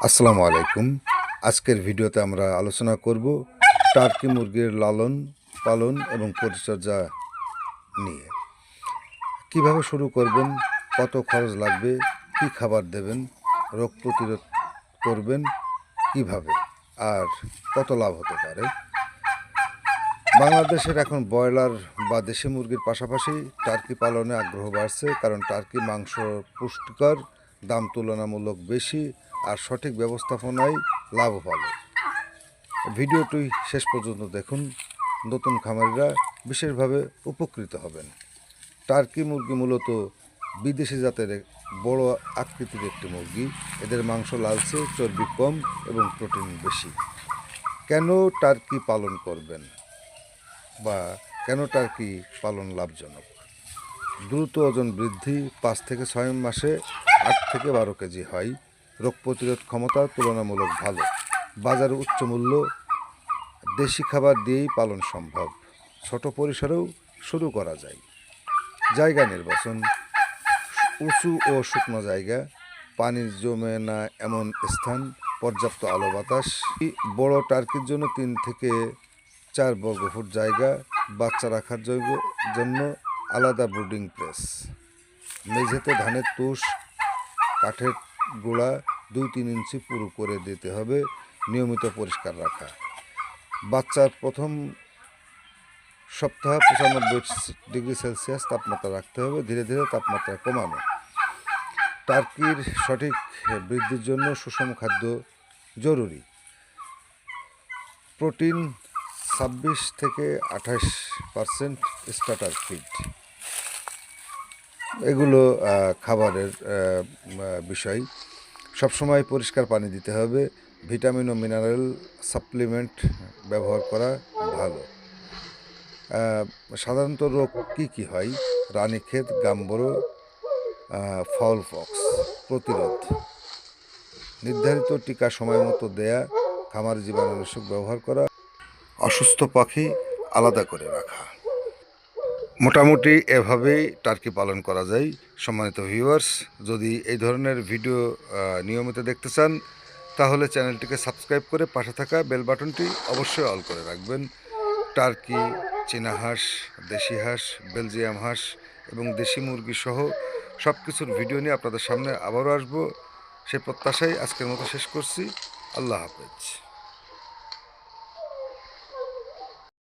আসসালামু আলাইকুম। আজকের ভিডিওতে আমরা আলোচনা করব টার্কি মুরগির লালন পালন এবং পরিচর্যা নিয়ে। কিভাবে শুরু করবেন, কত খরচ লাগবে, কি খাবার দেবেন, রোগ প্রতিরোধ করবেন কিভাবে, আর কত লাভ হতে পারে। বাংলাদেশের এখন ব্রয়লার বা দেশি মুরগির পাশাপাশি টার্কি পালনে আগ্রহ বাড়ছে, কারণ টার্কি মাংস পুষ্টিকর, দাম তুলনামূলক বেশি, আর সঠিক ব্যবস্থাপনায় লাভ ভালো। ভিডিওটি শেষ পর্যন্ত দেখুন, নতুন খামারিরা বিশেষভাবে উপকৃত হবেন। টার্কি মুরগি মূলত বিদেশি জাতের বড় আকৃতির একটি মুরগি। এদের মাংস লালচে, চর্বি কম এবং প্রোটিন বেশি। কেন টার্কি পালন করবেন বা কেন টার্কি পালন লাভজনক? দ্রুত ওজন বৃদ্ধি, 5 থেকে 6 মাসে 8 থেকে 12 কেজি হয়। রোগ প্রতিরোধ ক্ষমতা তুলনামূলক ভালো। বাজারে উচ্চ মূল্য। দেশি খাবার দিয়েই পালন সম্ভব। ছোট পরিসরেও শুরু করা যায়। জায়গা নির্বাচন: উঁচু ও শুকনো জায়গা, পানি জমে না এমন স্থান, পর্যাপ্ত আলো বাতাস। বড় টার্কির জন্য 3 থেকে 4 বর্গফুট জায়গা, বাচ্চা রাখার জন্য আলাদা ব্রুডিং প্লেস। মেঝেতে ধানের তুষ, কাঠের গোড়া 2-3 ইঞ্চি পুরু করে দিতে হবে। নিয়মিত পরিষ্কার রাখা। বাচ্চার প্রথম সপ্তাহ 95 ডিগ্রি সেলসিয়াস তাপমাত্রা রাখতে হবে, ধীরে ধীরে তাপমাত্রা কমানো। টার্কির সঠিক বৃদ্ধির জন্য সুষম খাদ্য জরুরি। প্রোটিন 26 থেকে 28% স্টার্টার ফিড, এগুলো খাবারের বিষয়। সবসময় পরিষ্কার পানি দিতে হবে। ভিটামিন ও মিনারেল সাপ্লিমেন্ট ব্যবহার করা ভালো। সাধারণত রোগ কী হয়? Ranikhet, Gumboro, fowl pox. প্রতিরোধ: নির্ধারিত টিকা সময় মতো দেয়া, খামার জীবাণুনাশক ব্যবহার করা, অসুস্থ পাখি আলাদা করে রাখা। মোটামুটি এভাবেই টার্কি পালন করা যায়। সম্মানিত ভিউয়ার্স, যদি এই ধরনের ভিডিও নিয়মিত দেখতে চান, তাহলে চ্যানেলটিকে সাবস্ক্রাইব করে পাশে থাকা বেল বাটনটি অবশ্যই অল করে রাখবেন। টার্কি, চীনা হাঁস, দেশি হাঁস, বেলজিয়াম হাঁস এবং দেশি মুরগি সহ সব কিছুর ভিডিও নিয়ে আপনাদের সামনে আবারও আসবো। সেই প্রত্যাশায় আজকের মতো শেষ করছি। আল্লাহ হাফেজ।